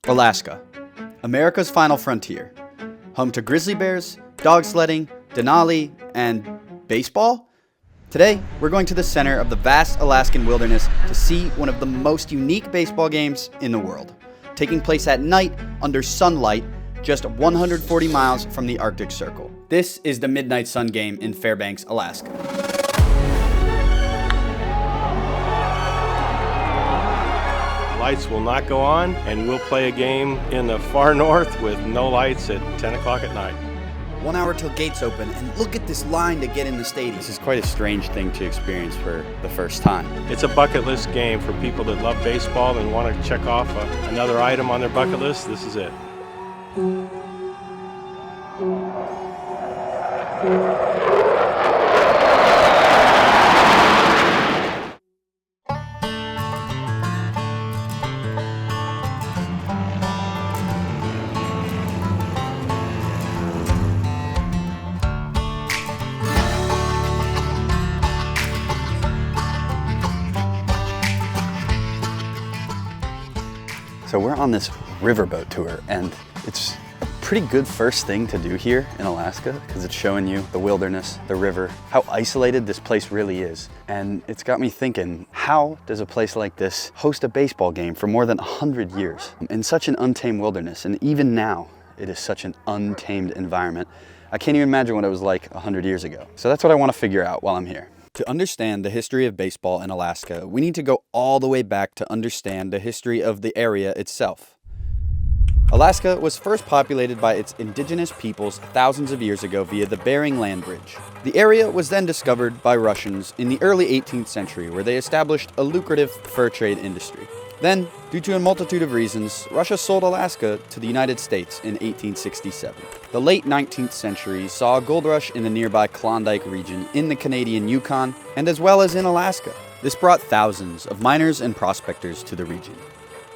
Alaska, America's final frontier, home to grizzly bears, dog sledding, Denali, and baseball? Today, we're going to the center of the vast Alaskan wilderness to see one of the most unique baseball games in the world, taking place at night under sunlight just 140 miles from the Arctic Circle. This is the Midnight Sun Game in Fairbanks, Alaska. Lights will not go on, and we'll play a game in the far north with no lights at 10 o'clock at night. 1 hour till gates open, and look at this line to get in the stadium. This is quite a strange thing to experience for the first time. It's a bucket list game for people that love baseball and want to check off another item on their bucket list. This is it. So we're on this riverboat tour, and it's a pretty good first thing to do here in Alaska because it's showing you the wilderness, the river, how isolated this place really is. And it's got me thinking, how does a place like this host a baseball game for more than 100 years in such an untamed wilderness? And even now, it is such an untamed environment. I can't even imagine what it was like 100 years ago. So that's what I want to figure out while I'm here. To understand the history of baseball in Alaska, we need to go all the way back to understand the history of the area itself. Alaska was first populated by its indigenous peoples thousands of years ago via the Bering Land Bridge. The area was then discovered by Russians in the early 18th century, where they established a lucrative fur trade industry. Then, due to a multitude of reasons, Russia sold Alaska to the United States in 1867. The late 19th century saw a gold rush in the nearby Klondike region in the Canadian Yukon, and as well as in Alaska. This brought thousands of miners and prospectors to the region.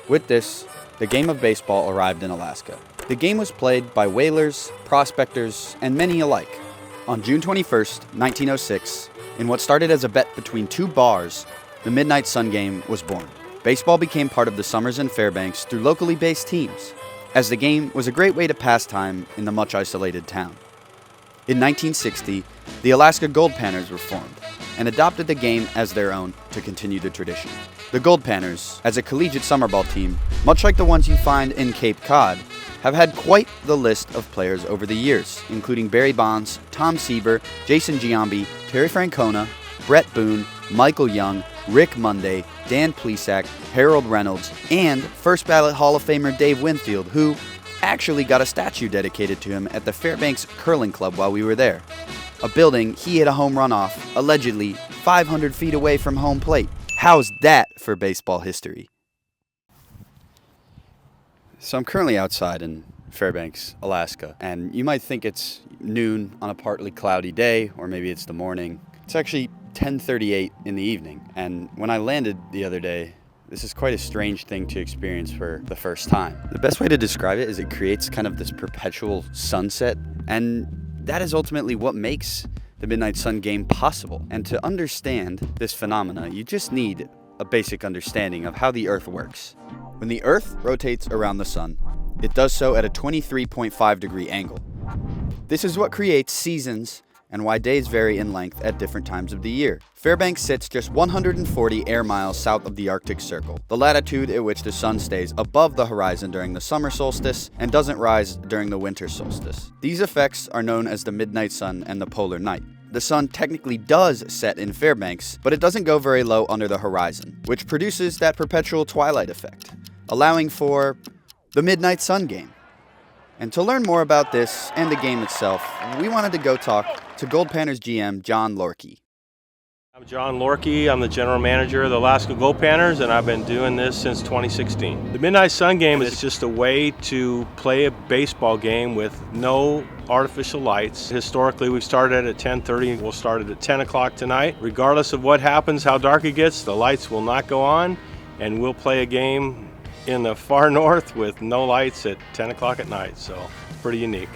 With this, the game of baseball arrived in Alaska. The game was played by whalers, prospectors, and many alike. On June 21st, 1906, in what started as a bet between two bars, the Midnight Sun Game was born. Baseball became part of the summers in Fairbanks through locally based teams, as the game was a great way to pass time in the much isolated town. In 1960, the Alaska Goldpanners were formed and adopted the game as their own to continue the tradition. The Goldpanners, as a collegiate summer ball team, much like the ones you find in Cape Cod, have had quite the list of players over the years, including Barry Bonds, Tom Seaver, Jason Giambi, Terry Francona, Brett Boone, Michael Young, Rick Monday, Dan Plesac, Harold Reynolds, and first ballot Hall of Famer Dave Winfield, who actually got a statue dedicated to him at the Fairbanks Curling Club while we were there. A building he hit a home run off, allegedly 500 feet away from home plate. How's that for baseball history? So I'm currently outside in Fairbanks, Alaska, and you might think it's noon on a partly cloudy day, or maybe it's the morning. It's actually 10:38 in the evening, and when I landed the other day, this is quite a strange thing to experience for the first time. The best way to describe it is it creates kind of this perpetual sunset, and that is ultimately what makes the Midnight Sun Game possible. And to understand this phenomena, you just need a basic understanding of how the Earth works. When the Earth rotates around the sun, it does so at a 23.5 degree angle. This is what creates seasons and why days vary in length at different times of the year. Fairbanks sits just 140 air miles south of the Arctic Circle, the latitude at which the sun stays above the horizon during the summer solstice and doesn't rise during the winter solstice. These effects are known as the midnight sun and the polar night. The sun technically does set in Fairbanks, but it doesn't go very low under the horizon, which produces that perpetual twilight effect, allowing for the Midnight Sun Game. And to learn more about this and the game itself, we wanted to go talk to Goldpanners GM John Lorkey. I'm John Lorkey. I'm the general manager of the Alaska Goldpanners, and I've been doing this since 2016. The Midnight Sun Game is just a way to play a baseball game with no artificial lights. Historically, we've started at 10:30. We'll start it at 10 o'clock tonight. Regardless of what happens, how dark it gets, the lights will not go on, and we'll play a game in the far north with no lights at 10 o'clock at night, so pretty unique.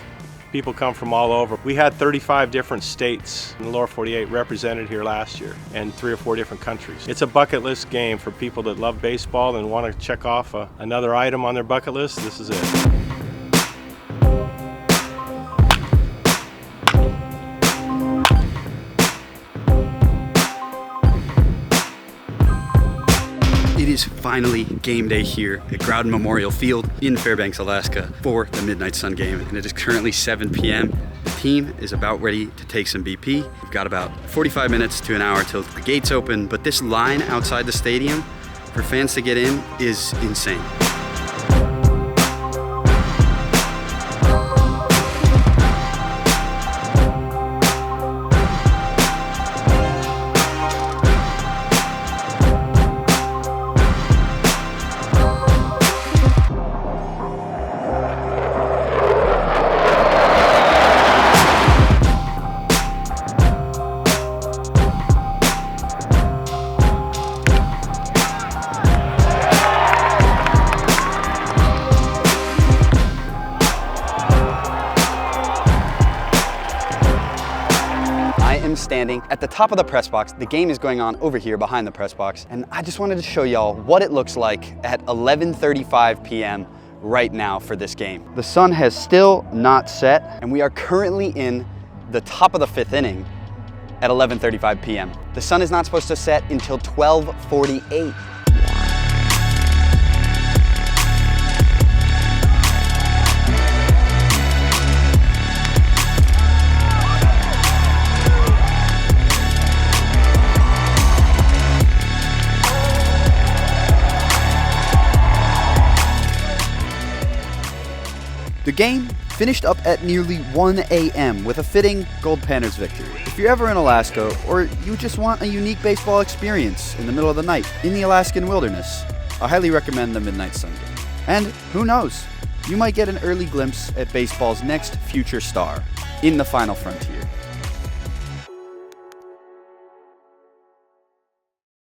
People come from all over. We had 35 different states in the lower 48 represented here last year, and 3 or 4 different countries. It's a bucket list game for people that love baseball and want to check off another item on their bucket list. This is it. It is finally game day here at Groudon Memorial Field in Fairbanks, Alaska for the Midnight Sun game, and it is currently 7 p.m. The team is about ready to take some BP. We've got about 45 minutes to an hour till the gates open, but this line outside the stadium for fans to get in is insane. Standing at the top of the press box. The game is going on over here behind the press box, and I just wanted to show y'all what it looks like at 11:35 p.m. right now for this game. The sun has still not set, and we are currently in the top of the 5th inning at 11:35 p.m. The sun is not supposed to set until 12:48. The game finished up at nearly 1 a.m. with a fitting Goldpanners victory. If you're ever in Alaska, or you just want a unique baseball experience in the middle of the night in the Alaskan wilderness, I highly recommend the Midnight Sun game. And who knows, you might get an early glimpse at baseball's next future star in the final frontier.